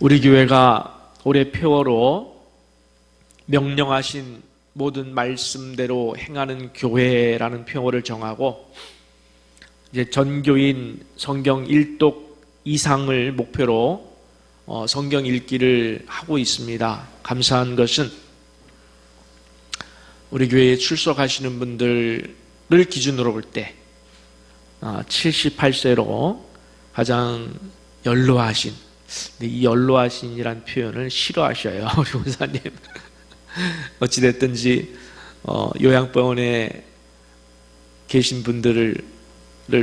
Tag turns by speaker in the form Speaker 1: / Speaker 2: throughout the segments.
Speaker 1: 우리 교회가 올해 폐허로 명령하신 모든 말씀대로 행하는 교회라는 표어를 정하고 이제 전교인 성경 1독 이상을 목표로 성경 읽기를 하고 있습니다. 감사한 것은 우리 교회에 출석하시는 분들을 기준으로 볼 때 78세로 가장 연로하신, 근데 이 연로하신이란 표현을 싫어하셔요, 우리 원사님. 어찌됐든지 요양병원에 계신 분들을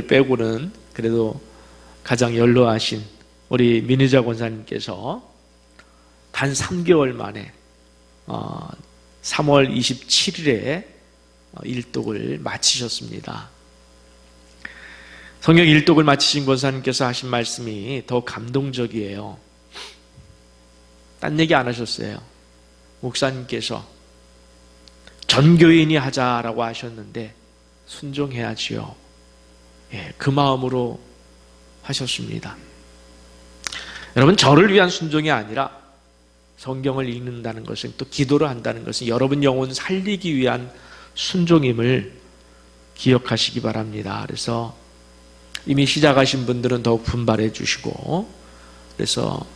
Speaker 1: 빼고는 그래도 가장 연로하신 우리 민의자 권사님께서 단 3개월 만에 3월 27일에 일독을 마치셨습니다. 성경 일독을 마치신 권사님께서 하신 말씀이 더 감동적이에요. 딴 얘기 안 하셨어요. 목사님께서 전교인이 하자라고 하셨는데 순종해야지요. 그 마음으로 하셨습니다. 여러분, 저를 위한 순종이 아니라 성경을 읽는다는 것은, 또 기도를 한다는 것은 여러분 영혼 살리기 위한 순종임을 기억하시기 바랍니다. 그래서 이미 시작하신 분들은 더욱 분발해 주시고, 그래서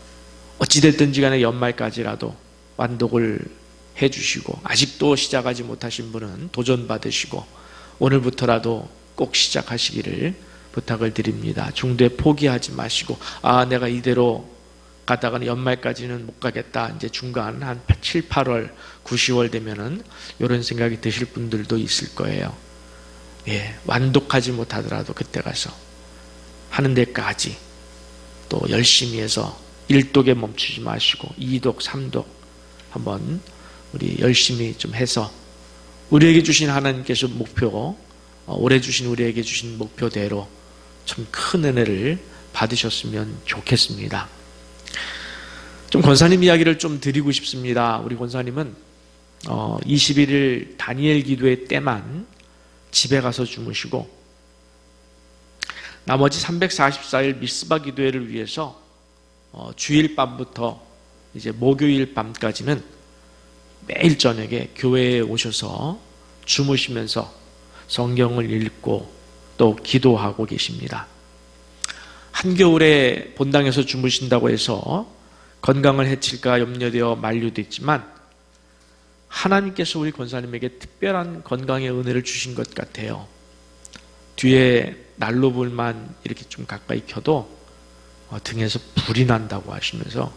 Speaker 1: 어찌됐든지 간에 연말까지라도 완독을 해 주시고, 아직도 시작하지 못하신 분은 도전받으시고 오늘부터라도 꼭 시작하시기를 부탁을 드립니다. 중도에 포기하지 마시고, 내가 이대로 가다가는 연말까지는 못 가겠다, 이제 중간 한 7, 8월, 9, 10월 되면은 이런 생각이 드실 분들도 있을 거예요. 완독하지 못하더라도 그때 가서 하는 데까지 또 열심히 해서 1독에 멈추지 마시고 2독, 3독 한번 우리 열심히 좀 해서 우리에게 주신 하나님께서 목표, 올해 주신 우리에게 주신 목표대로 참 큰 은혜를 받으셨으면 좋겠습니다. 좀 권사님 이야기를 좀 드리고 싶습니다. 우리 권사님은 21일 다니엘 기도회 때만 집에 가서 주무시고, 나머지 344일 미스바 기도회를 위해서 주일 밤부터 이제 목요일 밤까지는 매일 저녁에 교회에 오셔서 주무시면서 성경을 읽고 또 기도하고 계십니다. 한겨울에 본당에서 주무신다고 해서 건강을 해칠까 염려되어 만류됐지만 하나님께서 우리 권사님에게 특별한 건강의 은혜를 주신 것 같아요. 뒤에 난로불만 이렇게 좀 가까이 켜도 등에서 불이 난다고 하시면서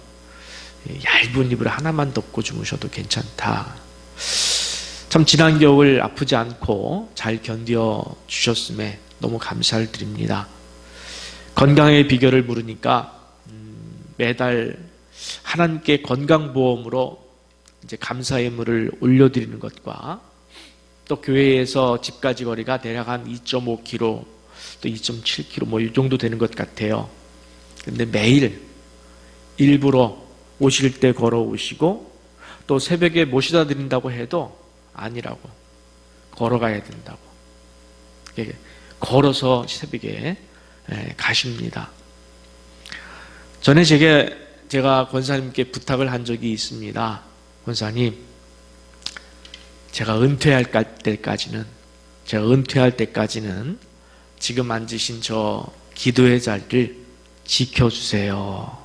Speaker 1: 얇은 이불 하나만 덮고 주무셔도 괜찮다. 참 지난 겨울 아프지 않고 잘 견뎌 주셨음에 너무 감사를 드립니다. 건강의 비결을 물으니까 매달 하나님께 건강보험으로 이제 감사의 물을 올려드리는 것과 또 교회에서 집까지 거리가 대략 한 2.5km 또 2.7km 뭐 이 정도 되는 것 같아요. 근데 매일 일부러 오실 때 걸어오시고, 또 새벽에 모시다 드린다고 해도 아니라고, 걸어가야 된다고 걸어서 새벽에 가십니다. 전에 제가 권사님께 부탁을 한 적이 있습니다. 권사님, 제가 은퇴할 때까지는 지금 앉으신 저 기도의 자리를 지켜주세요.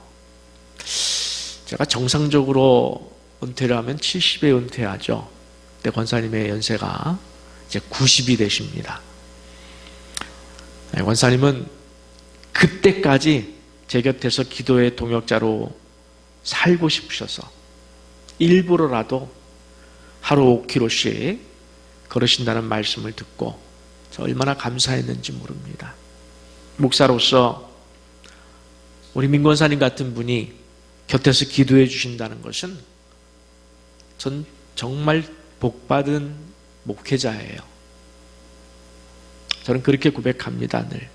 Speaker 1: 제가 정상적으로 은퇴를 하면 70에 은퇴하죠. 근데 권사님의 연세가 이제 90이 되십니다. 권사님은 그때까지 제 곁에서 기도의 동역자로 살고 싶으셔서 일부러라도 하루 5km씩 걸으신다는 말씀을 듣고 저 얼마나 감사했는지 모릅니다. 목사로서 우리 민권사님 같은 분이 곁에서 기도해 주신다는 것은 전 정말 복받은 목회자예요. 저는 그렇게 고백합니다, 늘.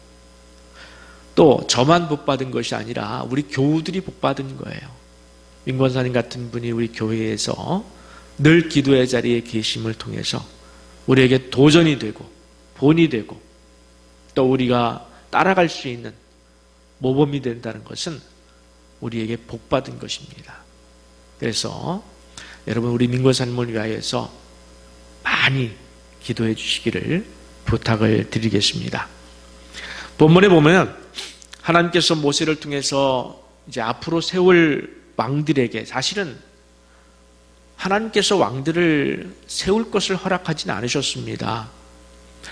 Speaker 1: 또 저만 복받은 것이 아니라 우리 교우들이 복받은 거예요. 민권사님 같은 분이 우리 교회에서 늘 기도의 자리에 계심을 통해서 우리에게 도전이 되고 본이 되고 또 우리가 따라갈 수 있는 모범이 된다는 것은 우리에게 복받은 것입니다. 그래서 여러분 우리 민고사님을 위하여서 많이 기도해 주시기를 부탁을 드리겠습니다. 본문에 보면 하나님께서 모세를 통해서 이제 앞으로 세울 왕들에게, 사실은 하나님께서 왕들을 세울 것을 허락하지는 않으셨습니다.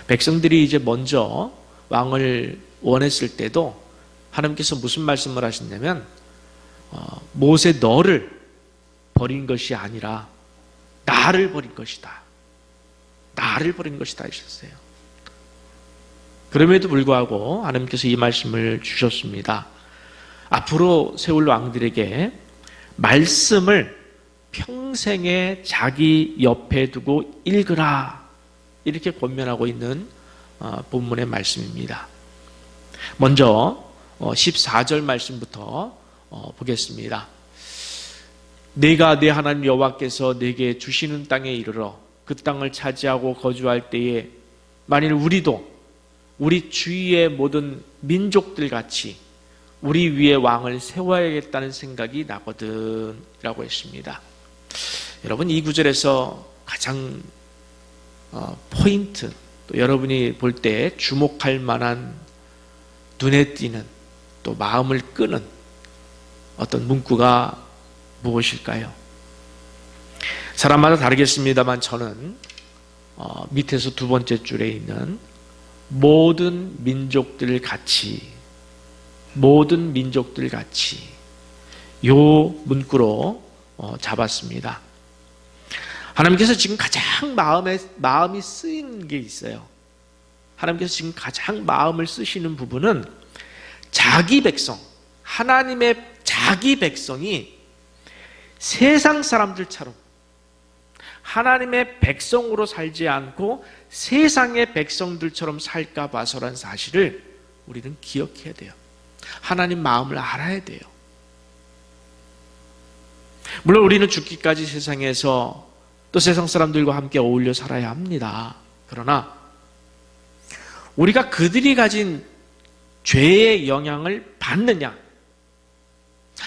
Speaker 1: 백성들이 이제 먼저 왕을 원했을 때도 하나님께서 무슨 말씀을 하셨냐면 모세 너를 버린 것이 아니라 나를 버린 것이다. 나를 버린 것이다 하셨어요. 그럼에도 불구하고 하나님께서 이 말씀을 주셨습니다. 앞으로 세울 왕들에게 말씀을 평생에 자기 옆에 두고 읽으라, 이렇게 권면하고 있는 본문의 말씀입니다. 먼저 14절 말씀부터 보겠습니다. 내가 내 하나님 여호와께서 내게 주시는 땅에 이르러 그 땅을 차지하고 거주할 때에 만일 우리도 우리 주위의 모든 민족들 같이 우리 위에 왕을 세워야겠다는 생각이 나거든 라고 했습니다. 여러분, 이 구절에서 가장 포인트, 또 여러분이 볼 때 주목할 만한, 눈에 띄는, 또 마음을 끄는 어떤 문구가 무엇일까요? 사람마다 다르겠습니다만 저는 밑에서 두 번째 줄에 있는 모든 민족들 같이, 모든 민족들 같이, 요 문구로 잡았습니다. 하나님께서 지금 가장 마음이 쓰이는 게 있어요. 하나님께서 지금 가장 마음을 쓰시는 부분은 자기 백성, 하나님의 자기 백성이 세상 사람들처럼 하나님의 백성으로 살지 않고 세상의 백성들처럼 살까 봐서란 사실을 우리는 기억해야 돼요. 하나님 마음을 알아야 돼요. 물론 우리는 죽기까지 세상에서 또 세상 사람들과 함께 어울려 살아야 합니다. 그러나 우리가 그들이 가진 죄의 영향을 받느냐,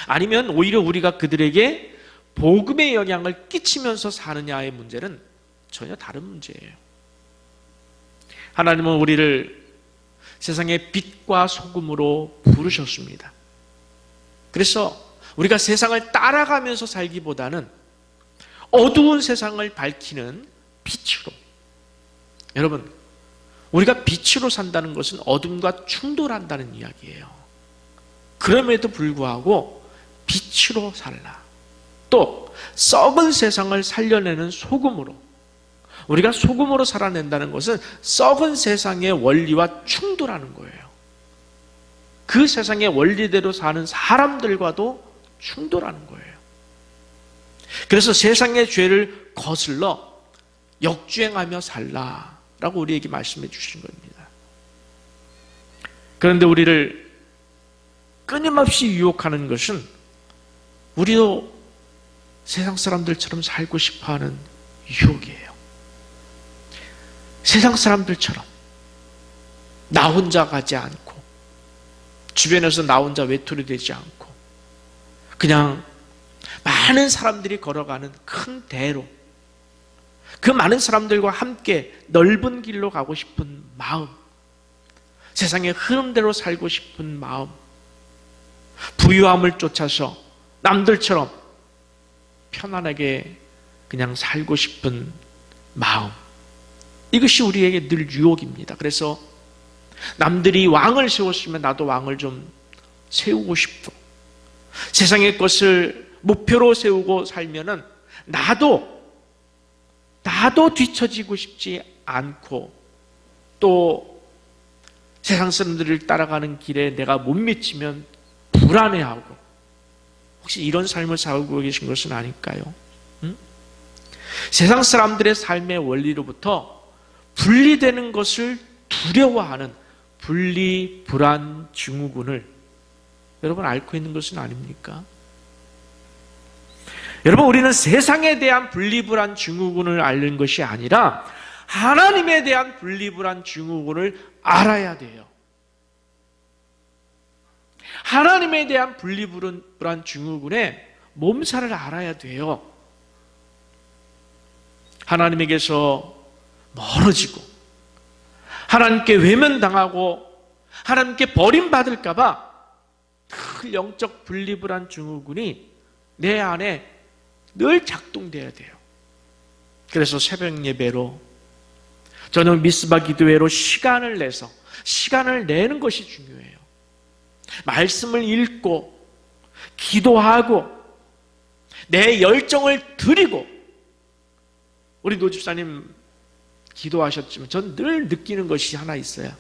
Speaker 1: 아니면 오히려 우리가 그들에게 복음의 영향을 끼치면서 사느냐의 문제는 전혀 다른 문제예요. 하나님은 우리를 세상의 빛과 소금으로 부르셨습니다. 그래서 우리가 세상을 따라가면서 살기보다는 어두운 세상을 밝히는 빛으로, 여러분, 우리가 빛으로 산다는 것은 어둠과 충돌한다는 이야기예요. 그럼에도 불구하고 빛으로 살라. 또 썩은 세상을 살려내는 소금으로, 우리가 소금으로 살아낸다는 것은 썩은 세상의 원리와 충돌하는 거예요. 그 세상의 원리대로 사는 사람들과도 충돌하는 거예요. 그래서 세상의 죄를 거슬러 역주행하며 살라라고 우리에게 말씀해 주신 겁니다. 그런데 우리를 끊임없이 유혹하는 것은 우리도 세상 사람들처럼 살고 싶어하는 유혹이에요. 세상 사람들처럼 나 혼자 가지 않고, 주변에서 나 혼자 외톨이 되지 않고, 그냥 많은 사람들이 걸어가는 큰 대로, 그 많은 사람들과 함께 넓은 길로 가고 싶은 마음, 세상의 흐름대로 살고 싶은 마음, 부유함을 쫓아서 남들처럼 편안하게 그냥 살고 싶은 마음, 이것이 우리에게 늘 유혹입니다. 그래서 남들이 왕을 세웠으면 나도 왕을 좀 세우고 싶고, 세상의 것을 목표로 세우고 살면은 나도 뒤처지고 싶지 않고, 또 세상 사람들을 따라가는 길에 내가 못 미치면 불안해하고, 혹시 이런 삶을 살고 계신 것은 아닐까요? 세상 사람들의 삶의 원리로부터 분리되는 것을 두려워하는 분리 불안 증후군을 여러분 앓고 있는 것은 아닙니까? 여러분, 우리는 세상에 대한 분리불안 증후군을 앓는 것이 아니라 하나님에 대한 분리불안 증후군을 알아야 돼요. 하나님에 대한 분리불안 증후군의 몸살을 알아야 돼요. 하나님에게서 멀어지고 하나님께 외면당하고 하나님께 버림받을까 봐 늘 영적 분리불안 증후군이 내 안에 늘 작동돼야 돼요. 그래서 새벽 예배로, 저녁 미스바 기도회로 시간을 내는 것이 중요해요. 말씀을 읽고 기도하고 내 열정을 드리고, 우리 노집사님 기도하셨지만 전 늘 느끼는 것이 하나 있어요.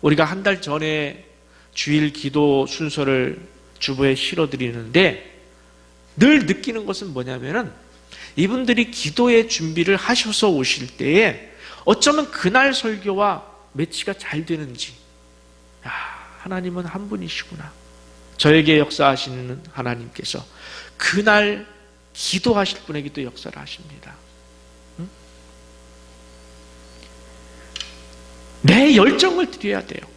Speaker 1: 우리가 한 달 전에 주일 기도 순서를 주보에 실어드리는데 늘 느끼는 것은 뭐냐면은 이분들이 기도의 준비를 하셔서 오실 때에 어쩌면 그날 설교와 매치가 잘 되는지, 하나님은 한 분이시구나, 저에게 역사하시는 하나님께서 그날 기도하실 분에게도 역사를 하십니다. 내 열정을 드려야 돼요.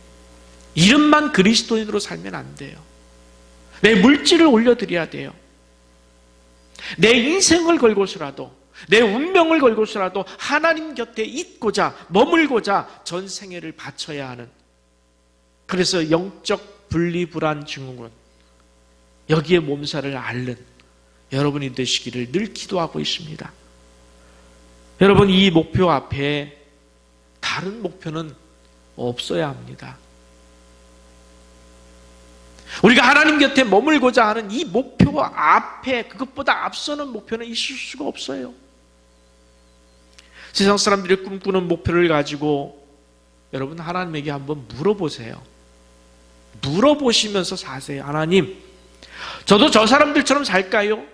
Speaker 1: 이름만 그리스도인으로 살면 안 돼요. 내 물질을 올려드려야 돼요. 내 인생을 걸고서라도, 내 운명을 걸고서라도 하나님 곁에 있고자, 머물고자 전 생애를 바쳐야 하는, 그래서 영적 분리불안 증후군, 여기에 몸살을 앓는 여러분이 되시기를 늘 기도하고 있습니다. 여러분, 이 목표 앞에 다른 목표는 없어야 합니다. 우리가 하나님 곁에 머물고자 하는 이 목표 앞에 그것보다 앞서는 목표는 있을 수가 없어요. 세상 사람들이 꿈꾸는 목표를 가지고 여러분 하나님에게 한번 물어보세요. 물어보시면서 사세요. 하나님, 저도 저 사람들처럼 살까요?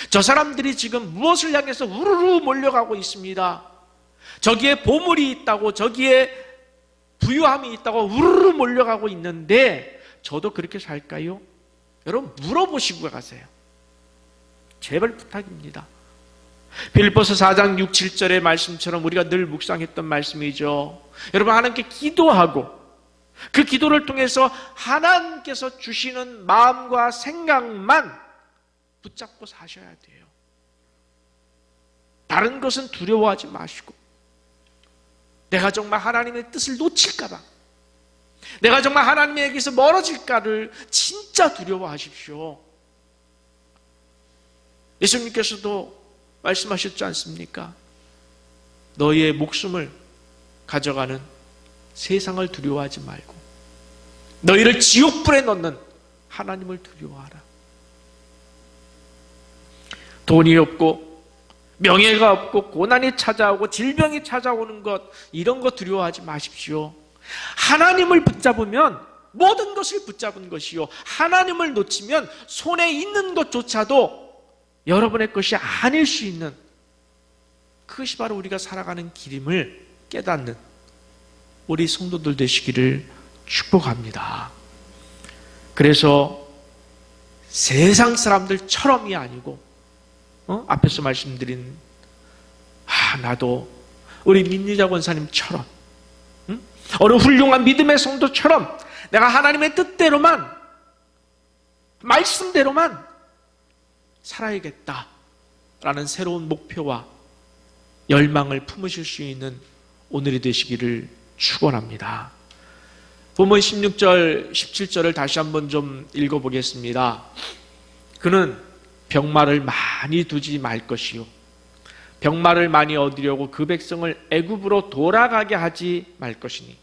Speaker 1: 저 사람들이 지금 무엇을 향해서 우르르 몰려가고 있습니다. 저기에 보물이 있다고, 저기에 부유함이 있다고 우르르 몰려가고 있는데 저도 그렇게 살까요? 여러분 물어보시고 가세요. 제발 부탁입니다. 빌립보서 4장 6, 7절의 말씀처럼 우리가 늘 묵상했던 말씀이죠. 여러분, 하나님께 기도하고 그 기도를 통해서 하나님께서 주시는 마음과 생각만 붙잡고 사셔야 돼요. 다른 것은 두려워하지 마시고, 내가 정말 하나님의 뜻을 놓칠까 봐, 내가 정말 하나님에게서 멀어질까를 진짜 두려워하십시오. 예수님께서도 말씀하셨지 않습니까? 너희의 목숨을 가져가는 세상을 두려워하지 말고 너희를 지옥불에 넣는 하나님을 두려워하라. 돈이 없고 명예가 없고 고난이 찾아오고 질병이 찾아오는 것, 이런 거 두려워하지 마십시오. 하나님을 붙잡으면 모든 것을 붙잡은 것이요, 하나님을 놓치면 손에 있는 것조차도 여러분의 것이 아닐 수 있는, 그것이 바로 우리가 살아가는 길임을 깨닫는 우리 성도들 되시기를 축복합니다. 그래서 세상 사람들처럼이 아니고 앞에서 말씀드린 나도 우리 민리자 권사님처럼 어느 훌륭한 믿음의 성도처럼 내가 하나님의 뜻대로만, 말씀대로만 살아야겠다라는 새로운 목표와 열망을 품으실 수 있는 오늘이 되시기를 축원합니다. 본문 16절, 17절을 다시 한번 좀 읽어보겠습니다. 그는 병마를 많이 두지 말 것이요, 병마를 많이 얻으려고 그 백성을 애굽으로 돌아가게 하지 말 것이니,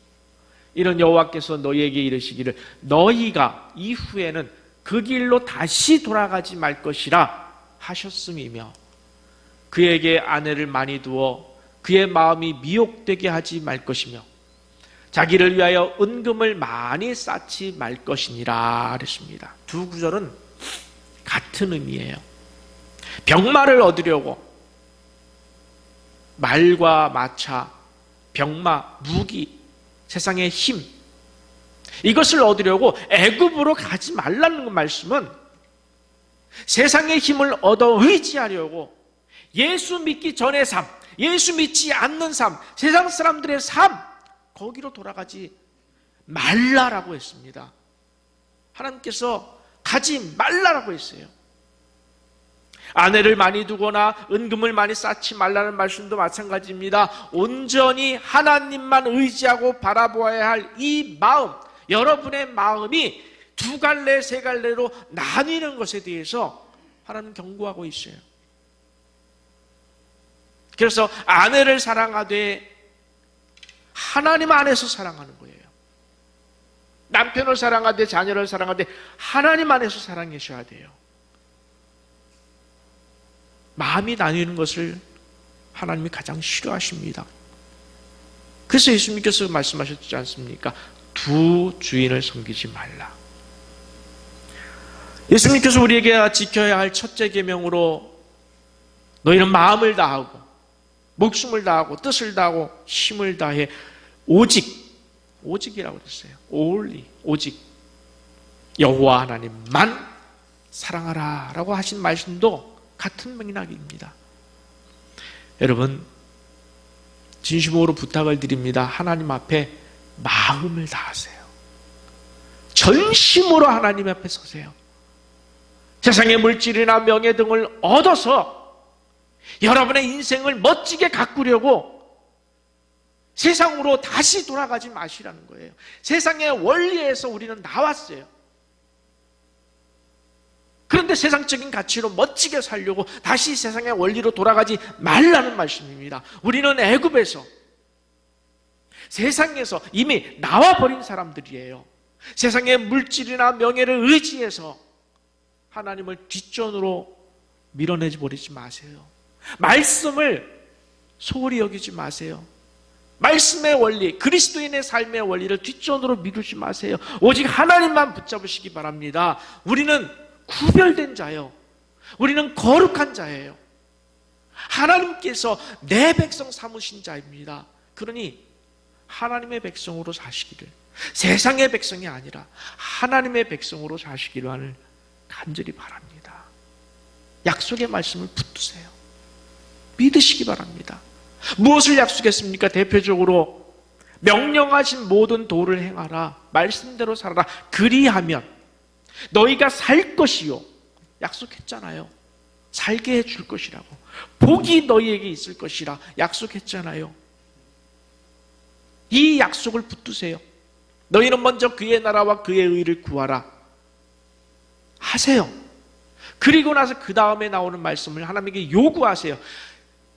Speaker 1: 이런 여호와께서 너희에게 이르시기를 너희가 이후에는 그 길로 다시 돌아가지 말 것이라 하셨음이며, 그에게 아내를 많이 두어 그의 마음이 미혹되게 하지 말 것이며 자기를 위하여 은금을 많이 쌓지 말 것이니라 그랬습니다. 두 구절은 같은 의미예요. 병마를 얻으려고 말과 마차, 병마, 무기, 세상의 힘, 이것을 얻으려고 애굽으로 가지 말라는 말씀은 세상의 힘을 얻어 의지하려고 예수 믿기 전의 삶, 예수 믿지 않는 삶, 세상 사람들의 삶, 거기로 돌아가지 말라라고 했습니다. 하나님께서 가지 말라라고 했어요. 아내를 많이 두거나 은금을 많이 쌓지 말라는 말씀도 마찬가지입니다. 온전히 하나님만 의지하고 바라보아야 할 이 마음, 여러분의 마음이 두 갈래 세 갈래로 나뉘는 것에 대해서 하나님 경고하고 있어요. 그래서 아내를 사랑하되 하나님 안에서 사랑하는 거예요. 남편을 사랑하되 자녀를 사랑하되 하나님 안에서 사랑하셔야 돼요. 마음이 나뉘는 것을 하나님이 가장 싫어하십니다. 그래서 예수님께서 말씀하셨지 않습니까? 두 주인을 섬기지 말라. 예수님께서 우리에게 지켜야 할 첫째 계명으로 너희는 마음을 다하고 목숨을 다하고 뜻을 다하고 힘을 다해 오직이라고 그랬어요. only, 오직 여호와 하나님만 사랑하라 라고 하신 말씀도 같은 맥락입니다. 여러분, 진심으로 부탁을 드립니다. 하나님 앞에 마음을 다하세요. 전심으로 하나님 앞에 서세요. 세상의 물질이나 명예 등을 얻어서 여러분의 인생을 멋지게 가꾸려고 세상으로 다시 돌아가지 마시라는 거예요. 세상의 원리에서 우리는 나왔어요. 그런데 세상적인 가치로 멋지게 살려고 다시 세상의 원리로 돌아가지 말라는 말씀입니다. 우리는 애굽에서 세상에서 이미 나와버린 사람들이에요. 세상의 물질이나 명예를 의지해서 하나님을 뒷전으로 밀어내지 버리지 마세요. 말씀을 소홀히 여기지 마세요. 말씀의 원리, 그리스도인의 삶의 원리를 뒷전으로 미루지 마세요. 오직 하나님만 붙잡으시기 바랍니다. 우리는 구별된 자예요. 우리는 거룩한 자예요. 하나님께서 내 백성 삼으신 자입니다. 그러니 하나님의 백성으로 사시기를, 세상의 백성이 아니라 하나님의 백성으로 사시기를 간절히 바랍니다. 약속의 말씀을 붙드세요. 믿으시기 바랍니다. 무엇을 약속했습니까? 대표적으로 명령하신 모든 도를 행하라, 말씀대로 살아라, 그리하면 너희가 살 것이요, 약속했잖아요. 살게 해줄 것이라고. 복이 너희에게 있을 것이라 약속했잖아요. 이 약속을 붙드세요. 너희는 먼저 그의 나라와 그의 의를 구하라 하세요. 그리고 나서 그 다음에 나오는 말씀을 하나님에게 요구하세요.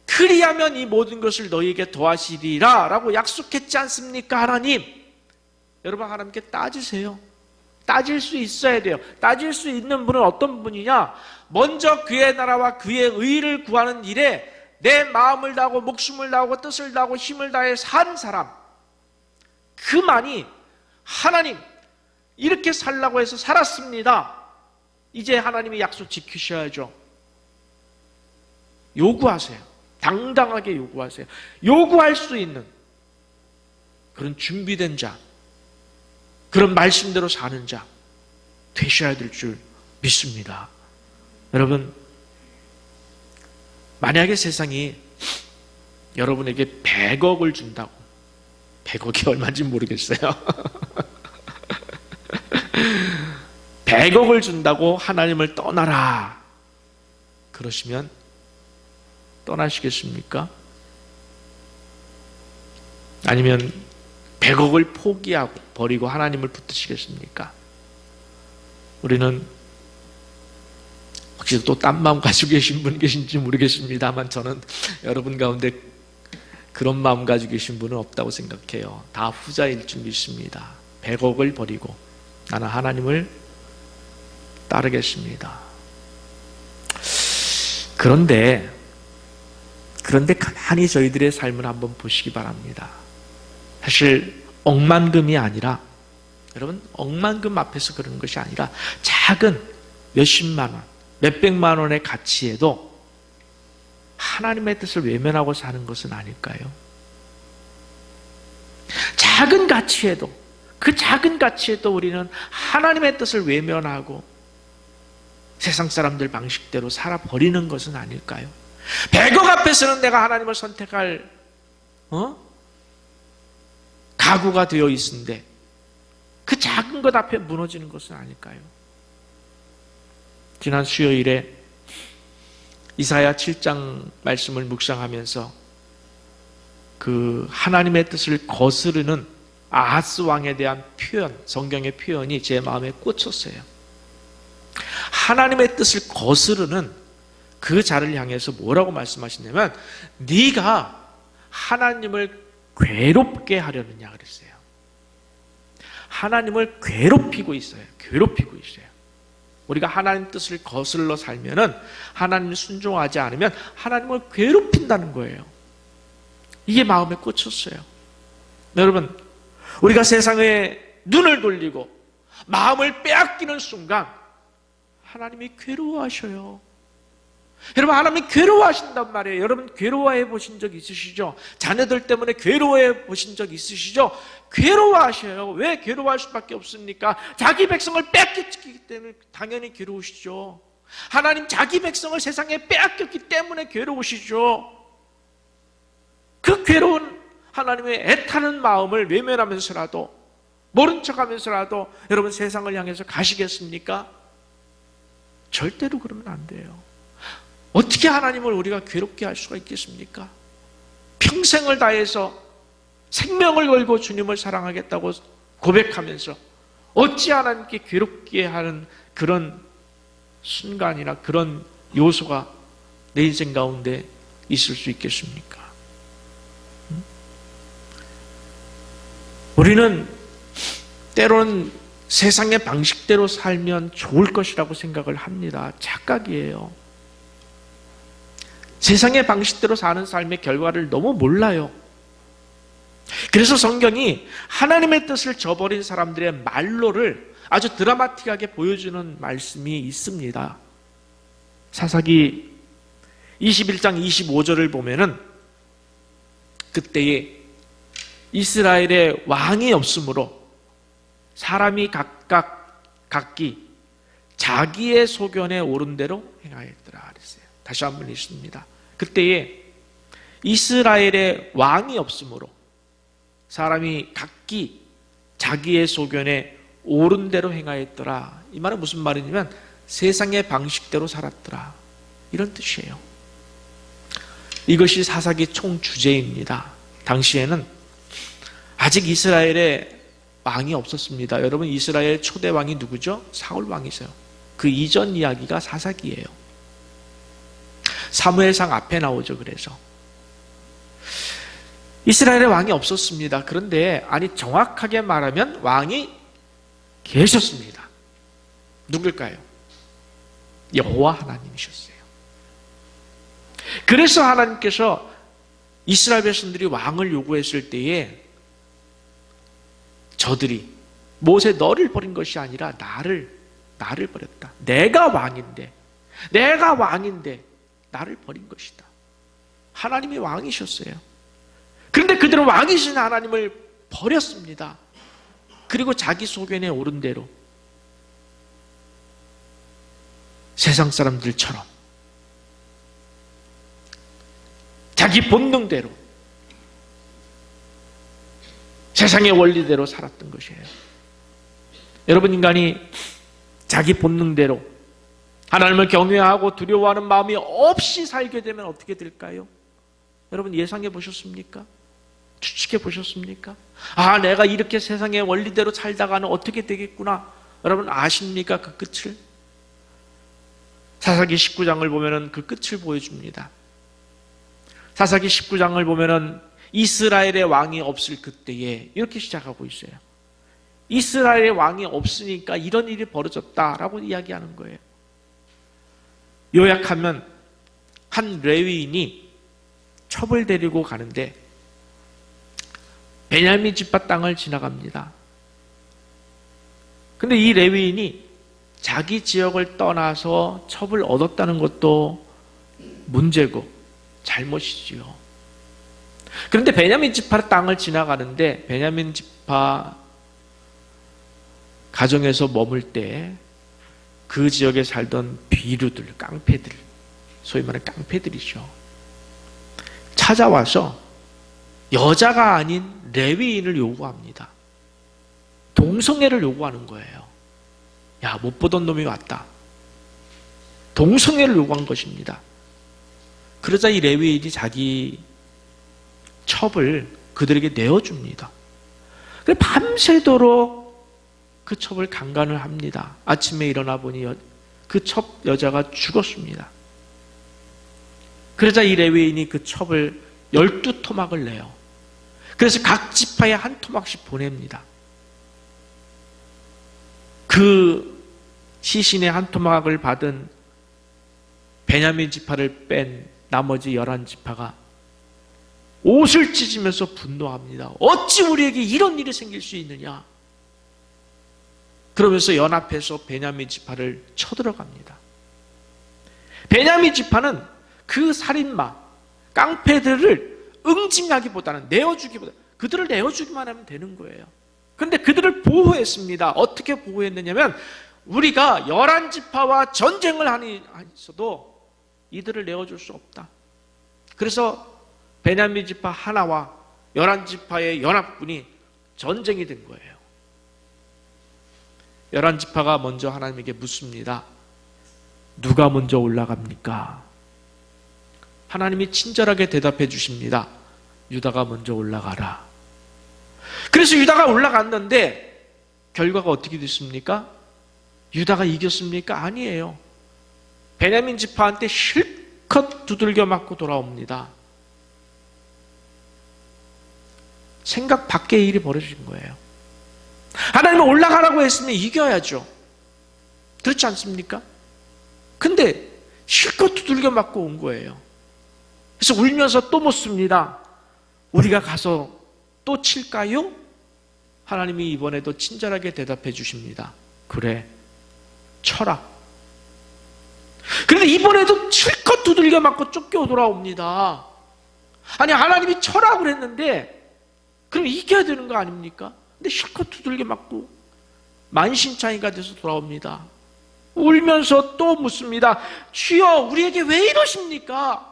Speaker 1: 그리하면 이 모든 것을 너희에게 더하시리라 라고 약속했지 않습니까? 하나님, 여러분, 하나님께 따지세요. 따질 수 있어야 돼요. 따질 수 있는 분은 어떤 분이냐? 먼저 그의 나라와 그의 의를 구하는 일에 내 마음을 다하고 목숨을 다하고 뜻을 다하고 힘을 다해 산 사람, 그만이 하나님 이렇게 살라고 해서 살았습니다. 이제 하나님의 약속 지키셔야죠. 요구하세요. 당당하게 요구하세요. 요구할 수 있는 그런 준비된 자, 그런 말씀대로 사는 자 되셔야 될 줄 믿습니다. 여러분, 만약에 세상이 여러분에게 100억을 준다고, 100억이 얼마인지 모르겠어요. 100억을 준다고 하나님을 떠나라 그러시면 떠나시겠습니까? 아니면 100억을 포기하고 버리고 하나님을 붙드시겠습니까? 우리는 혹시 또 딴 마음 가지고 계신 분 계신지 모르겠습니다만 저는 여러분 가운데 그런 마음 가지고 계신 분은 없다고 생각해요. 다 후자일 줄 믿습니다. 100억을 버리고 나는 하나님을 따르겠습니다. 그런데 가만히 저희들의 삶을 한번 보시기 바랍니다. 사실 억만금이 아니라, 여러분, 억만금 앞에서 그러는 것이 아니라 작은 몇십만 원, 몇백만 원의 가치에도 하나님의 뜻을 외면하고 사는 것은 아닐까요? 작은 가치에도, 그 작은 가치에도 우리는 하나님의 뜻을 외면하고 세상 사람들 방식대로 살아버리는 것은 아닐까요? 100억 앞에서는 내가 하나님을 선택할 각오가 되어 있는데 큰 것 앞에 무너지는 것은 아닐까요? 지난 수요일에 이사야 7장 말씀을 묵상하면서 그 하나님의 뜻을 거스르는 아하스 왕에 대한 표현, 성경의 표현이 제 마음에 꽂혔어요. 하나님의 뜻을 거스르는 그 자를 향해서 뭐라고 말씀하시냐면 네가 하나님을 괴롭게 하려느냐 그랬어요. 하나님을 괴롭히고 있어요. 괴롭히고 있어요. 우리가 하나님 뜻을 거슬러 살면은 하나님 순종하지 않으면 하나님을 괴롭힌다는 거예요. 이게 마음에 꽂혔어요. 여러분, 우리가 세상에 눈을 돌리고 마음을 빼앗기는 순간 하나님이 괴로워하셔요. 여러분, 하나님이 괴로워하신단 말이에요. 여러분, 괴로워해 보신 적 있으시죠? 자녀들 때문에 괴로워해 보신 적 있으시죠? 괴로워하셔요. 왜 괴로워할 수밖에 없습니까? 자기 백성을 빼앗겼기 때문에 당연히 괴로우시죠. 하나님 자기 백성을 세상에 빼앗겼기 때문에 괴로우시죠. 그 괴로운 하나님의 애타는 마음을 외면하면서라도, 모른 척하면서라도 여러분 세상을 향해서 가시겠습니까? 절대로 그러면 안 돼요. 어떻게 하나님을 우리가 괴롭게 할 수가 있겠습니까? 평생을 다해서 생명을 걸고 주님을 사랑하겠다고 고백하면서 어찌 하나님께 괴롭게 하는 그런 순간이나 그런 요소가 내 인생 가운데 있을 수 있겠습니까? 우리는 때로는 세상의 방식대로 살면 좋을 것이라고 생각을 합니다. 착각이에요. 세상의 방식대로 사는 삶의 결과를 너무 몰라요. 그래서 성경이 하나님의 뜻을 저버린 사람들의 말로를 아주 드라마틱하게 보여주는 말씀이 있습니다. 사사기 21장 25절을 보면은 그때에 이스라엘의 왕이 없으므로 사람이 각기 자기의 소견에 옳은 대로 행하였더라 그랬어요. 다시 한번 읽습니다. 그때에 이스라엘의 왕이 없으므로 사람이 각기 자기의 소견에 옳은 대로 행하였더라. 이 말은 무슨 말이냐면 세상의 방식대로 살았더라, 이런 뜻이에요. 이것이 사사기 총 주제입니다. 당시에는 아직 이스라엘에 왕이 없었습니다. 여러분, 이스라엘 초대 왕이 누구죠? 사울 왕이세요. 그 이전 이야기가 사사기예요. 사무엘상 앞에 나오죠. 그래서 이스라엘에 왕이 없었습니다. 그런데 정확하게 말하면 왕이 계셨습니다. 누굴까요? 여호와 하나님이셨어요. 그래서 하나님께서 이스라엘 백성들이 왕을 요구했을 때에 저들이 모세 너를 버린 것이 아니라 나를 버렸다. 내가 왕인데 나를 버린 것이다. 하나님이 왕이셨어요. 그런데 그들은 왕이신 하나님을 버렸습니다. 그리고 자기 소견에 옳은 대로 세상 사람들처럼 자기 본능대로 세상의 원리대로 살았던 것이에요. 여러분, 인간이 자기 본능대로 하나님을 경외하고 두려워하는 마음이 없이 살게 되면 어떻게 될까요? 여러분, 예상해 보셨습니까? 추측해 보셨습니까? 내가 이렇게 세상의 원리대로 살다가는 어떻게 되겠구나. 여러분 아십니까? 그 끝을? 사사기 19장을 보면은 그 끝을 보여줍니다. 사사기 19장을 보면은 이스라엘의 왕이 없을 그때에 이렇게 시작하고 있어요. 이스라엘의 왕이 없으니까 이런 일이 벌어졌다라고 이야기하는 거예요. 요약하면 한 레위인이 첩을 데리고 가는데 베냐민 지파 땅을 지나갑니다. 근데 이 레위인이 자기 지역을 떠나서 첩을 얻었다는 것도 문제고 잘못이지요. 그런데 베냐민 지파 땅을 지나가는데 베냐민 지파 가정에서 머물 때 그 지역에 살던 비류들, 깡패들, 소위 말하는 깡패들이죠. 찾아와서 여자가 아닌 레위인을 요구합니다. 동성애를 요구하는 거예요. 야, 못 보던 놈이 왔다. 동성애를 요구한 것입니다. 그러자 이 레위인이 자기 첩을 그들에게 내어줍니다. 그래서 밤새도록 그 첩을 강간을 합니다. 아침에 일어나 보니 그 첩 여자가 죽었습니다. 그러자 이 레위인이 그 첩을 12토막을 내요. 그래서 각 지파에 한 토막씩 보냅니다. 그 시신의 한 토막을 받은 베냐민 지파를 뺀 나머지 11지파가 옷을 찢으면서 분노합니다. 어찌 우리에게 이런 일이 생길 수 있느냐? 그러면서 연합해서 베냐민 지파를 쳐들어갑니다. 베냐민 지파는 그 살인마, 깡패들을 응징하기보다는 내어주기보다 그들을 내어주기만 하면 되는 거예요. 그런데 그들을 보호했습니다. 어떻게 보호했느냐면 우리가 11지파와 전쟁을 하니 있어도 이들을 내어줄 수 없다. 그래서 베냐민 지파 하나와 11지파의 연합군이 전쟁이 된 거예요. 11지파가 먼저 하나님에게 묻습니다. 누가 먼저 올라갑니까? 하나님이 친절하게 대답해 주십니다. 유다가 먼저 올라가라. 그래서 유다가 올라갔는데 결과가 어떻게 됐습니까? 유다가 이겼습니까? 아니에요. 베냐민 지파한테 실컷 두들겨 맞고 돌아옵니다. 생각 밖의 일이 벌어진 거예요. 하나님은 올라가라고 했으면 이겨야죠. 그렇지 않습니까? 근데 실컷 두들겨 맞고 온 거예요. 그래서 울면서 또 묻습니다. 우리가 가서 또 칠까요? 하나님이 이번에도 친절하게 대답해 주십니다. 그래, 쳐라. 그런데 이번에도 실컷 두들겨 맞고 쫓겨 돌아옵니다. 아니, 하나님이 쳐라 그랬는데 그럼 이겨야 되는 거 아닙니까? 근데 실컷 두들겨 맞고 만신창이가 돼서 돌아옵니다. 울면서 또 묻습니다. 주여, 우리에게 왜 이러십니까?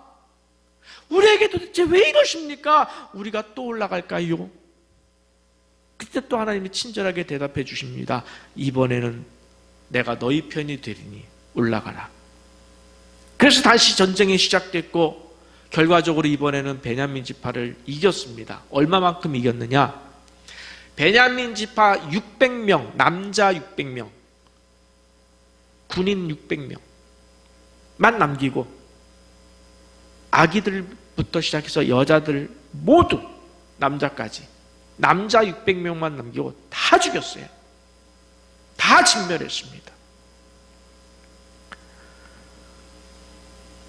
Speaker 1: 우리에게 도대체 왜 이러십니까? 우리가 또 올라갈까요? 그때 또 하나님이 친절하게 대답해 주십니다. 이번에는 내가 너희 편이 되리니 올라가라. 그래서 다시 전쟁이 시작됐고 결과적으로 이번에는 베냐민 지파를 이겼습니다. 얼마만큼 이겼느냐? 베냐민 지파 600명, 남자 600명, 군인 600명만 남기고 아기들부터 시작해서 여자들 모두 남자까지 남자 600명만 남기고 다 죽였어요. 다 진멸했습니다.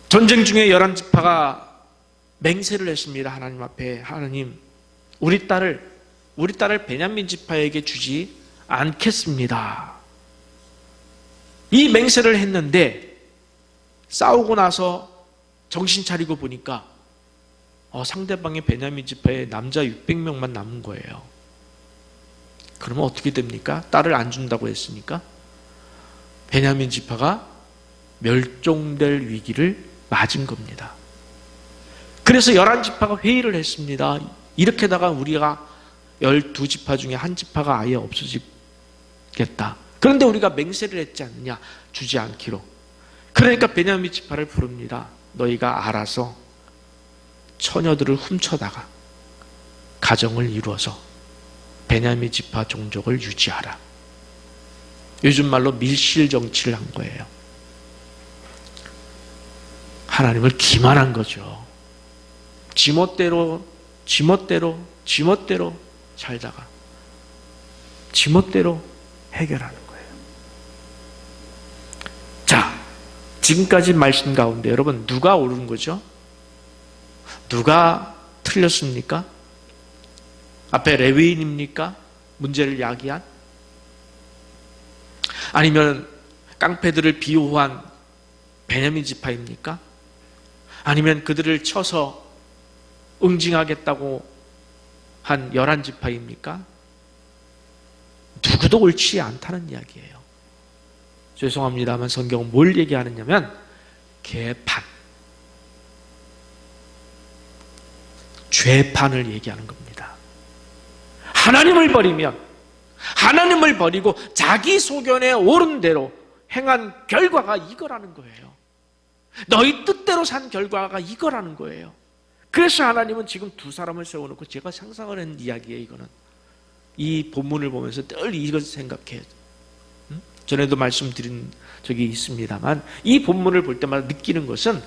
Speaker 1: 전쟁 중에 11지파가 맹세를 했습니다. 하나님 앞에. 하나님, 우리 딸을 베냐민 지파에게 주지 않겠습니다. 이 맹세를 했는데 싸우고 나서 정신 차리고 보니까 상대방의 베냐민 지파에 남자 600명만 남은 거예요. 그러면 어떻게 됩니까? 딸을 안 준다고 했으니까 베냐민 지파가 멸종될 위기를 맞은 겁니다. 그래서 11지파가 회의를 했습니다. 이렇게 다가 우리가 12지파 중에 한 지파가 아예 없어지겠다. 그런데 우리가 맹세를 했지 않느냐? 주지 않기로. 그러니까 베냐민 지파를 부릅니다. 너희가 알아서 처녀들을 훔쳐다가 가정을 이루어서 베냐민 지파 종족을 유지하라. 요즘 말로 밀실 정치를 한 거예요. 하나님을 기만한 거죠. 지멋대로 살다가 지멋대로 해결하는 거예요. 자, 지금까지 말씀 가운데 여러분 누가 옳은 거죠? 누가 틀렸습니까? 앞에 레위인입니까? 문제를 야기한? 아니면 깡패들을 비호한 베냐민 지파입니까? 아니면 그들을 쳐서 응징하겠다고 한 11지파입니까? 누구도 옳지 않다는 이야기예요. 죄송합니다만 성경은 뭘 얘기하느냐면 개판, 죄판을 얘기하는 겁니다. 하나님을 버리면, 하나님을 버리고 자기 소견에 옳은 대로 행한 결과가 이거라는 거예요. 너희 뜻대로 산 결과가 이거라는 거예요. 그래서 하나님은 지금 두 사람을 세워놓고, 제가 상상을 한 이야기예요. 이거는 이 본문을 보면서 늘 이걸 생각해요. 전에도 말씀드린 적이 있습니다만, 이 본문을 볼 때마다 느끼는 것은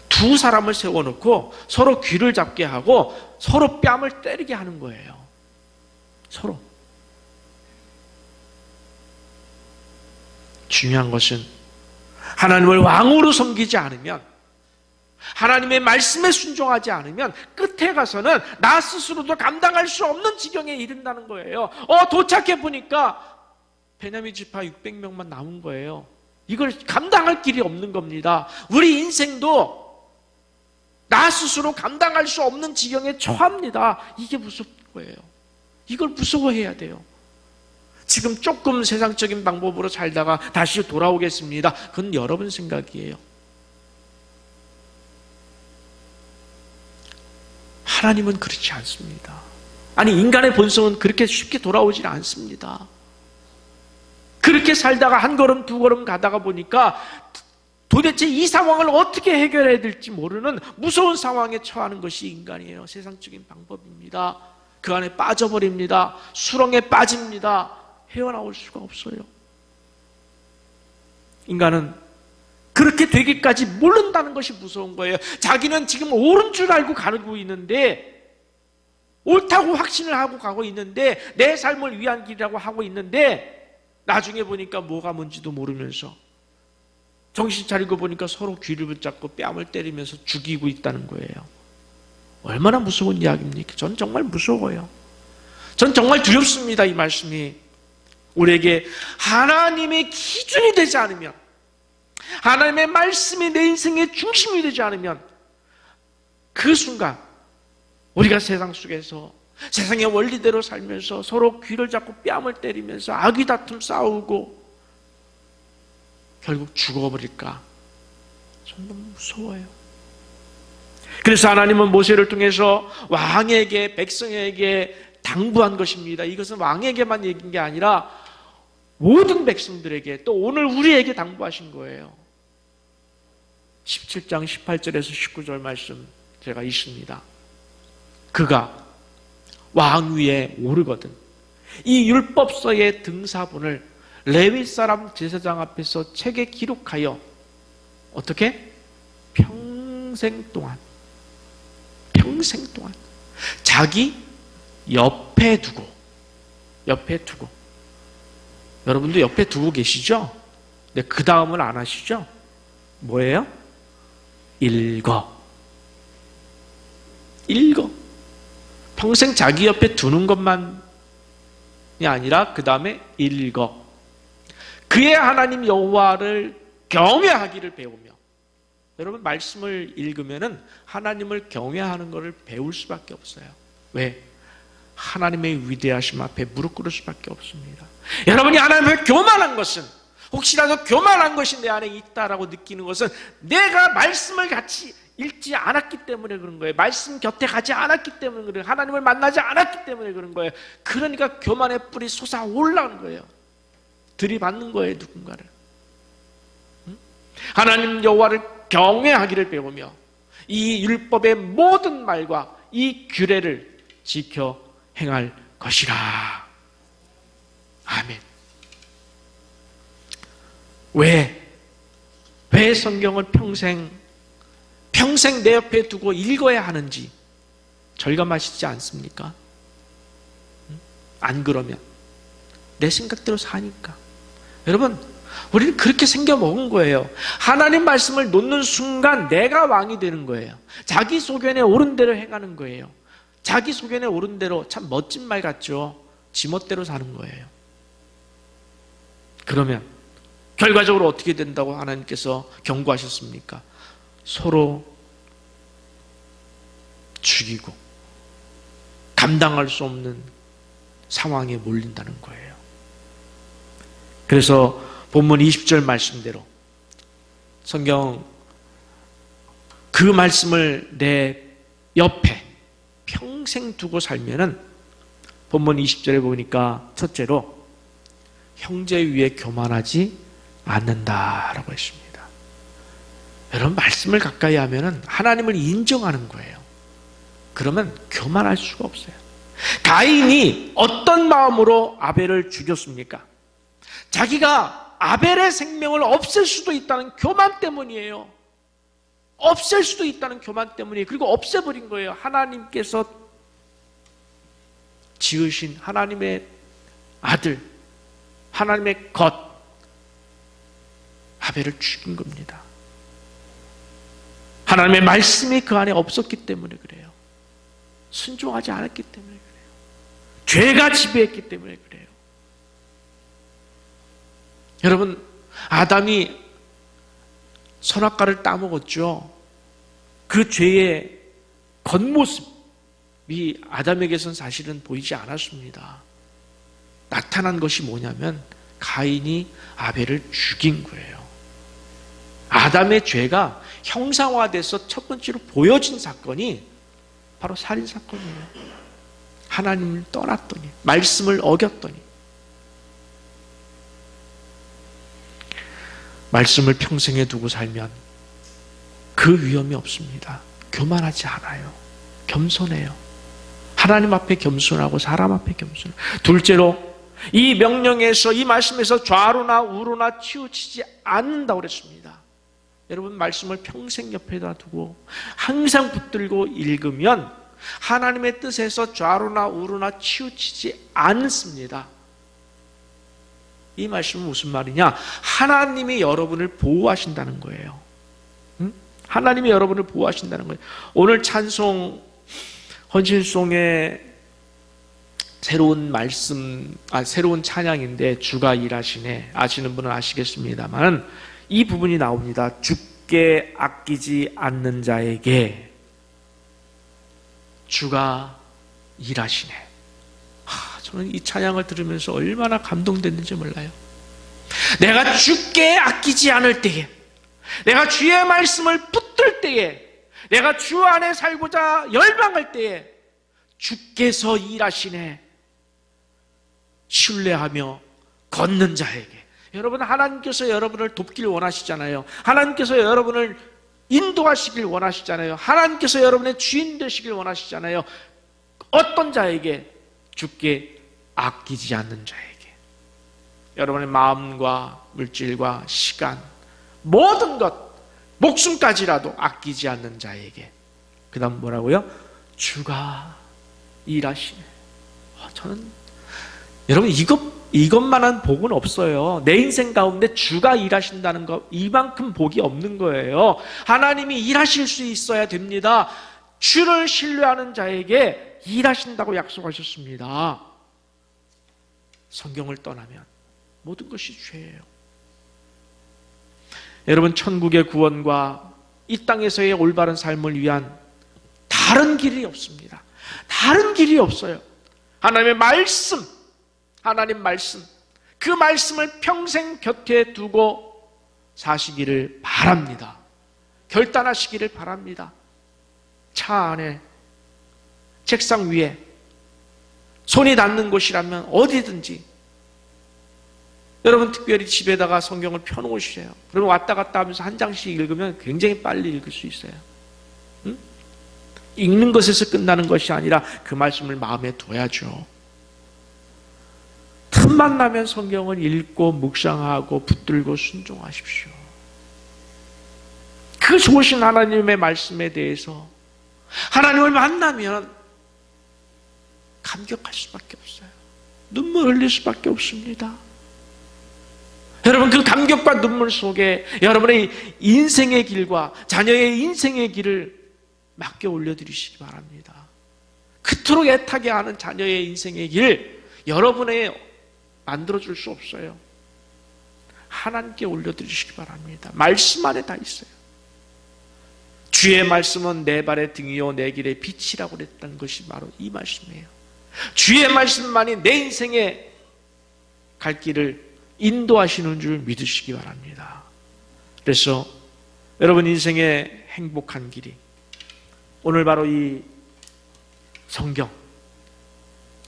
Speaker 1: 두 사람을 세워놓고 서로 귀를 잡게 하고 서로 뺨을 때리게 하는 거예요. 서로. 중요한 것은 하나님을 왕으로 섬기지 않으면, 하나님의 말씀에 순종하지 않으면 끝에 가서는 나 스스로도 감당할 수 없는 지경에 이른다는 거예요. 도착해 보니까 베냐민 지파 600명만 남은 거예요. 이걸 감당할 길이 없는 겁니다. 우리 인생도 나 스스로 감당할 수 없는 지경에 처합니다. 이게 무섭은 거예요. 이걸 무서워해야 돼요. 지금 조금 세상적인 방법으로 살다가 다시 돌아오겠습니다. 그건 여러분 생각이에요. 하나님은 그렇지 않습니다. 아니, 인간의 본성은 그렇게 쉽게 돌아오질 않습니다. 그렇게 살다가 한 걸음 두 걸음 가다가 보니까 도대체 이 상황을 어떻게 해결해야 될지 모르는 무서운 상황에 처하는 것이 인간이에요. 세상적인 방법입니다. 그 안에 빠져버립니다. 수렁에 빠집니다. 헤어나올 수가 없어요. 인간은 그렇게 되기까지 모른다는 것이 무서운 거예요. 자기는 지금 옳은 줄 알고 가고 있는데, 옳다고 확신을 하고 가고 있는데, 내 삶을 위한 길이라고 하고 있는데, 나중에 보니까 뭐가 뭔지도 모르면서 정신 차리고 보니까 서로 귀를 붙잡고 뺨을 때리면서 죽이고 있다는 거예요. 얼마나 무서운 이야기입니까? 전 정말 무서워요. 전 정말 두렵습니다. 이 말씀이 우리에게 하나님의 기준이 되지 않으면, 하나님의 말씀이 내 인생의 중심이 되지 않으면, 그 순간 우리가 세상 속에서 세상의 원리대로 살면서 서로 귀를 잡고 뺨을 때리면서 아귀다툼 싸우고 결국 죽어버릴까? 전 너무 무서워요. 그래서 하나님은 모세를 통해서 왕에게, 백성에게 당부한 것입니다. 이것은 왕에게만 얘기한 게 아니라 모든 백성들에게, 또 오늘 우리에게 당부하신 거예요. 17장 18절에서 19절 말씀 제가 있습니다. 그가 왕 위에 오르거든 이 율법서의 등사본을 레위 사람 제사장 앞에서 책에 기록하여 어떻게? 평생 동안 자기 옆에 두고 여러분도 옆에 두고 계시죠? 네, 그 다음을 안 하시죠? 뭐예요? 읽어. 평생 자기 옆에 두는 것만이 아니라 그 다음에 읽어. 그의 하나님 여호와를 경외하기를 배우며. 여러분, 말씀을 읽으면은 하나님을 경외하는 것을 배울 수밖에 없어요. 왜? 하나님의 위대하심 앞에 무릎 꿇을 수밖에 없습니다. 여러분이 하나님 앞에 교만한 것은, 혹시라도 교만한 것이 내 안에 있다라고 느끼는 것은 내가 말씀을 같이 읽지 않았기 때문에 그런 거예요. 말씀 곁에 가지 않았기 때문에 그래요. 하나님을 만나지 않았기 때문에 그런 거예요. 그러니까 교만의 뿔이 솟아올라오는 거예요. 들이받는 거예요, 누군가를. 하나님 여호와를 경외하기를 배우며 이 율법의 모든 말과 이 규례를 지켜 행할 것이라. 아멘. 왜 성경을 평생 내 옆에 두고 읽어야 하는지 절감하시지 않습니까? 안 그러면 내 생각대로 사니까. 여러분, 우리는 그렇게 생겨먹은 거예요. 하나님 말씀을 놓는 순간 내가 왕이 되는 거예요. 자기 소견에 옳은 대로 행하는 거예요. 자기 소견에 옳은 대로, 참 멋진 말 같죠? 지멋대로 사는 거예요. 그러면 결과적으로 어떻게 된다고 하나님께서 경고하셨습니까? 서로 죽이고 감당할 수 없는 상황에 몰린다는 거예요. 그래서 본문 20절 말씀대로 성경 그 말씀을 내 옆에 평생 두고 살면은 본문 20절에 보니까 첫째로 형제 위에 교만하지 않는다라고 했습니다. 여러분, 말씀을 가까이 하면은 하나님을 인정하는 거예요. 그러면 교만할 수가 없어요. 가인이 어떤 마음으로 아벨을 죽였습니까? 자기가 아벨의 생명을 없앨 수도 있다는 교만 때문이에요. 없앨 수도 있다는 교만 때문이에요. 그리고 없애버린 거예요. 하나님께서 지으신 하나님의 아들, 하나님의 것, 아벨을 죽인 겁니다. 하나님의 말씀이 그 안에 없었기 때문에 그래요. 순종하지 않았기 때문에 그래요. 죄가 지배했기 때문에 그래요. 여러분, 아담이 선악과를 따먹었죠. 그 죄의 겉모습이 아담에게선 사실은 보이지 않았습니다. 나타난 것이 뭐냐면 가인이 아벨을 죽인 거예요. 아담의 죄가 형상화돼서 첫 번째로 보여진 사건이 바로 살인사건이에요. 하나님을 떠났더니, 말씀을 어겼더니. 말씀을 평생에 두고 살면 그 위험이 없습니다. 교만하지 않아요. 겸손해요. 하나님 앞에 겸손하고 사람 앞에 겸손해요. 둘째로, 이 명령에서, 이 말씀에서 좌로나 우로나 치우치지 않는다고 그랬습니다. 여러분, 말씀을 평생 옆에다 두고 항상 붙들고 읽으면 하나님의 뜻에서 좌로나 우로나 치우치지 않습니다. 이 말씀은 무슨 말이냐? 하나님이 여러분을 보호하신다는 거예요. 하나님이 여러분을 보호하신다는 거예요. 오늘 찬송, 헌신송의 새로운 말씀, 새로운 찬양인데 주가 일하시네. 아시는 분은 아시겠습니다만 이 부분이 나옵니다. 주께 아끼지 않는 자에게 주가 일하시네. 저는 이 찬양을 들으면서 얼마나 감동됐는지 몰라요. 내가 주께 아끼지 않을 때에, 내가 주의 말씀을 붙들 때에, 내가 주 안에 살고자 열망할 때에 주께서 일하시네. 신뢰하며 걷는 자에게. 여러분, 하나님께서 여러분을 돕길 원하시잖아요. 하나님께서 여러분을 인도하시길 원하시잖아요. 하나님께서 여러분의 주인 되시길 원하시잖아요. 어떤 자에게? 주께 아끼지 않는 자에게. 여러분의 마음과 물질과 시간, 모든 것, 목숨까지라도 아끼지 않는 자에게. 그 다음 뭐라고요? 주가 일하시네. 저는 여러분, 이것만한 복은 없어요. 내 인생 가운데 주가 일하신다는 것, 이만큼 복이 없는 거예요. 하나님이 일하실 수 있어야 됩니다. 주를 신뢰하는 자에게 일하신다고 약속하셨습니다. 성경을 떠나면 모든 것이 죄예요. 여러분, 천국의 구원과 이 땅에서의 올바른 삶을 위한 다른 길이 없습니다. 다른 길이 없어요. 하나님의 말씀, 하나님 말씀, 그 말씀을 평생 곁에 두고 사시기를 바랍니다. 결단하시기를 바랍니다. 차 안에, 책상 위에, 손이 닿는 곳이라면 어디든지. 여러분, 특별히 집에다가 성경을 펴놓으셔요. 그러면 왔다 갔다 하면서 한 장씩 읽으면 굉장히 빨리 읽을 수 있어요. 응? 읽는 것에서 끝나는 것이 아니라 그 말씀을 마음에 둬야죠. 틈만 나면 성경을 읽고 묵상하고 붙들고 순종하십시오. 그 좋으신 하나님의 말씀에 대해서 하나님을 만나면 감격할 수밖에 없어요. 눈물 흘릴 수밖에 없습니다. 여러분, 그 감격과 눈물 속에 여러분의 인생의 길과 자녀의 인생의 길을 맡겨 올려드리시기 바랍니다. 그토록 애타게 하는 자녀의 인생의 길, 여러분의 만들어줄 수 없어요. 하나님께 올려드리시기 바랍니다. 말씀 안에 다 있어요. 주의 말씀은 내 발의 등이요 내 길의 빛이라고 그랬다는 것이 바로 이 말씀이에요. 주의 말씀만이 내 인생의 갈 길을 인도하시는 줄 믿으시기 바랍니다. 그래서 여러분 인생의 행복한 길이 오늘 바로 이 성경,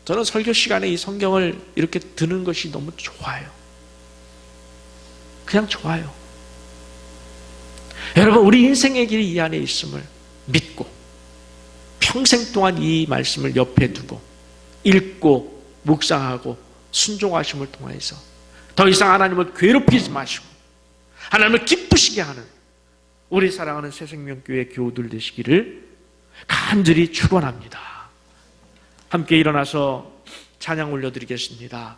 Speaker 1: 저는 설교 시간에 이 성경을 이렇게 드는 것이 너무 좋아요. 그냥 좋아요. 여러분, 우리 인생의 길이 이 안에 있음을 믿고 평생 동안 이 말씀을 옆에 두고 읽고 묵상하고 순종하심을 통해서 더 이상 하나님을 괴롭히지 마시고 하나님을 기쁘시게 하는 우리 사랑하는 새생명교회 교우들 되시기를 간절히 축원합니다. 함께 일어나서 찬양 올려드리겠습니다.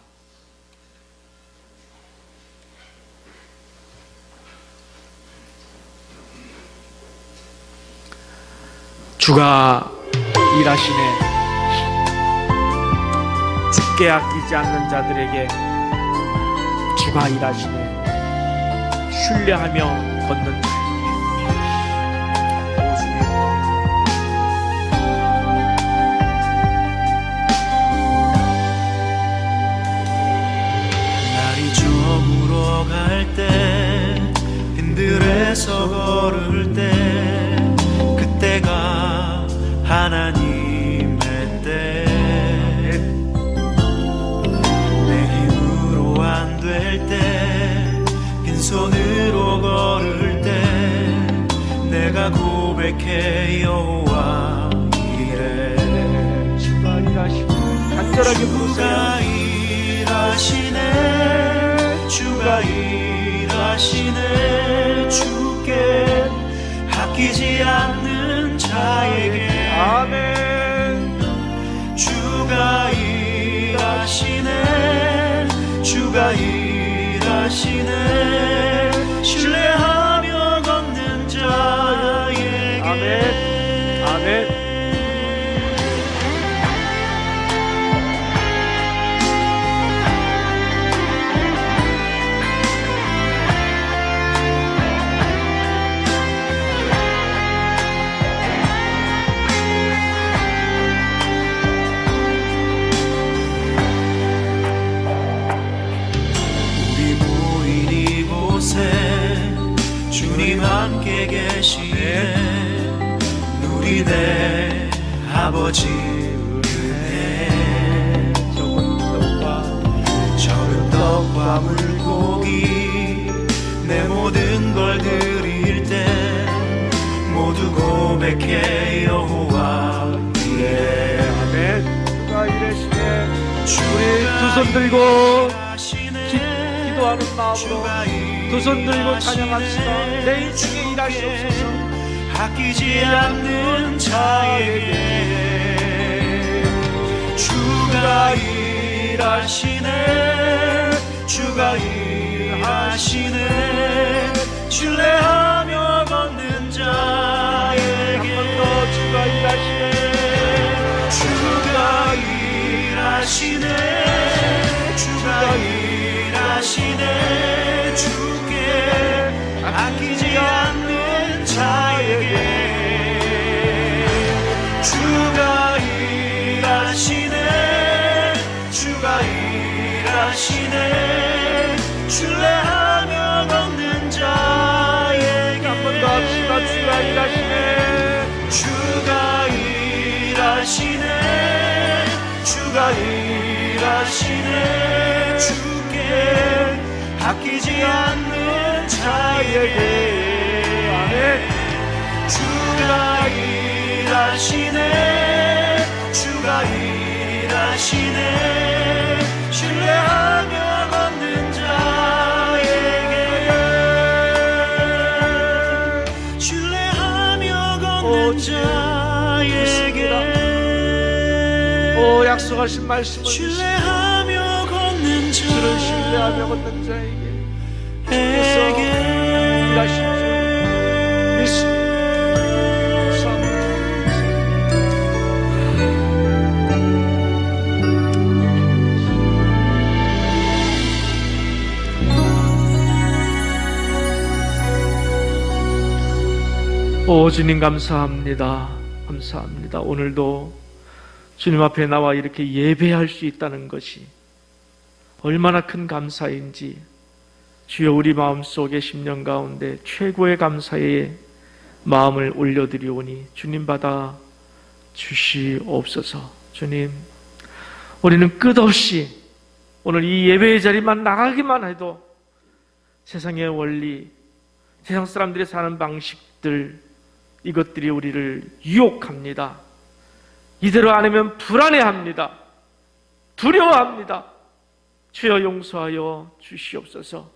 Speaker 1: 주가 일하시네. 죽게 아끼지 않는 자들에게 주가 일하시네. 신뢰하며 걷는 자에게.
Speaker 2: 날이 저물어 갈 때 빈들에서 걸을 때 그때가 하나님의 때 내 힘으로 안 될 때 빈손으로 걸을 때 내가 고백해 여호와 이래
Speaker 1: 주가 일하시고 간절하게 부르세요.
Speaker 2: 일하시네 주가 일하시네 주께 아끼지 않는 자에게
Speaker 1: 아멘.
Speaker 2: 주가 일하시네 주가 일하시네 신뢰하며 걷는 자에게
Speaker 1: 아멘. 아멘.
Speaker 2: 주님 함께 계시네 누리네 아버지 은혜 적은 떡과 물고기 내 모든 걸 드릴 때 모두 고백해 여호와 이래
Speaker 1: 아멘. 주가 일하시네.
Speaker 2: 우리
Speaker 1: 두 손 들고 기도하는 마음으로 두 손 들고 찬양합시다. 내 인생에 일하시옵소서.
Speaker 2: 아끼지 않는 자에게 주가 일하시네 주가 일하시네 신뢰하며 걷는 자에게
Speaker 1: 한 번 더 주가 일하시네.
Speaker 2: 주가 일하시네 주가 일하시네 주께 아끼지 않는 자에게 주가 일하시네 주가 일하시네 신뢰하며 걷는 자에게
Speaker 1: 한 번 더 합시다. 주가 일하시네.
Speaker 2: 주가 일하시네 주가 일하시네 주께 아끼지 않는 자에게
Speaker 1: 아멘.
Speaker 2: 주가 일하시네 주가 일하시네 신뢰하며 걷는 자에게 신뢰하며 걷는 자에게
Speaker 1: 오, 약속하신 말씀을
Speaker 2: 신뢰하며 걷는
Speaker 1: 주를 신뢰하며
Speaker 2: 자에게
Speaker 1: 걷는 자에게 주께서 일하신 줄 믿습니다. 오, 주님 감사합니다. 감사합니다. 오늘도 주님 앞에 나와 이렇게 예배할 수 있다는 것이 얼마나 큰 감사인지 주여 우리 마음속에 10년 가운데 최고의 감사의 마음을 올려드리오니 주님 받아 주시옵소서. 주님, 우리는 끝없이 오늘 이 예배의 자리만 나가기만 해도 세상의 원리, 세상 사람들이 사는 방식들, 이것들이 우리를 유혹합니다. 이대로 안 하면 불안해합니다. 두려워합니다. 주여 용서하여 주시옵소서.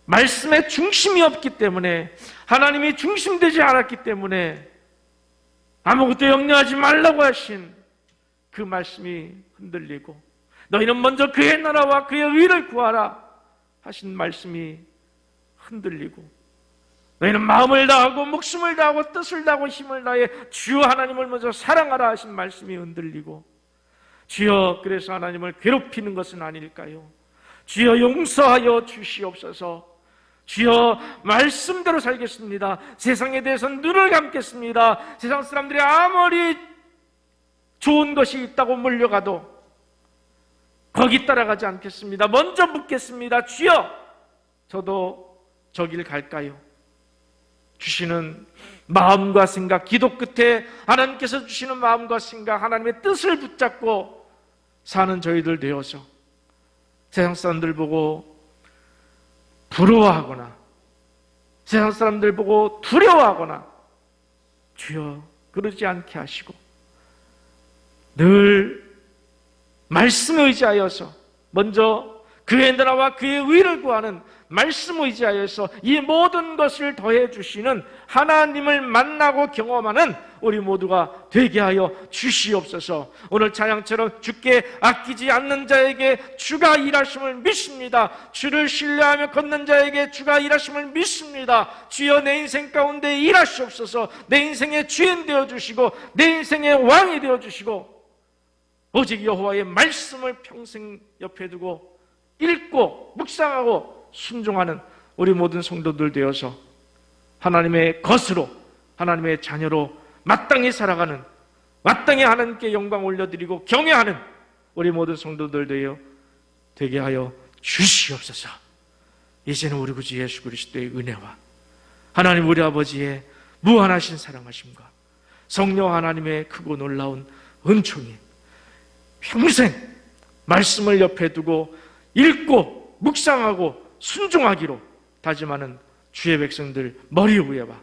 Speaker 1: 말씀에 중심이 없기 때문에, 하나님이 중심되지 않았기 때문에 아무것도 염려하지 말라고 하신 그 말씀이 흔들리고, 너희는 먼저 그의 나라와 그의 의를 구하라 하신 말씀이 흔들리고, 너희는 마음을 다하고 목숨을 다하고 뜻을 다하고 힘을 다해 주여 하나님을 먼저 사랑하라 하신 말씀이 흔들리고, 주여 그래서 하나님을 괴롭히는 것은 아닐까요? 주여 용서하여 주시옵소서. 주여 말씀대로 살겠습니다. 세상에 대해서는 눈을 감겠습니다. 세상 사람들이 아무리 좋은 것이 있다고 몰려가도 거기 따라가지 않겠습니다. 먼저 묻겠습니다. 주여, 저도 저길 갈까요? 주시는 마음과 생각, 기도 끝에 하나님께서 주시는 마음과 생각, 하나님의 뜻을 붙잡고 사는 저희들 되어서 세상 사람들 보고 부러워하거나 세상 사람들 보고 두려워하거나 주여 그러지 않게 하시고, 늘 말씀에 의지하여서 먼저 그의 나라와 그의 의를 구하는 말씀 의지하여서 이 모든 것을 더해 주시는 하나님을 만나고 경험하는 우리 모두가 되게 하여 주시옵소서. 오늘 찬양처럼 주께 아끼지 않는 자에게 주가 일하심을 믿습니다. 주를 신뢰하며 걷는 자에게 주가 일하심을 믿습니다. 주여 내 인생 가운데 일하시옵소서. 내 인생의 주인 되어주시고 내 인생의 왕이 되어주시고, 오직 여호와의 말씀을 평생 옆에 두고 읽고 묵상하고 순종하는 우리 모든 성도들 되어서 하나님의 것으로, 하나님의 자녀로 마땅히 살아가는, 마땅히 하나님께 영광 올려드리고 경외하는 우리 모든 성도들 되게 하여 주시옵소서. 이제는 우리 구주 예수 그리스도의 은혜와 하나님 우리 아버지의 무한하신 사랑하심과 성령 하나님의 크고 놀라운 은총이 평생 말씀을 옆에 두고 읽고 묵상하고 순종하기로 다짐하는 주의 백성들 머리 위에와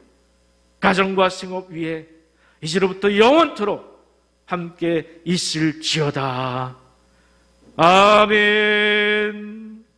Speaker 1: 가정과 생업 위에 이제로부터 영원토록 함께 있을지어다. 아멘.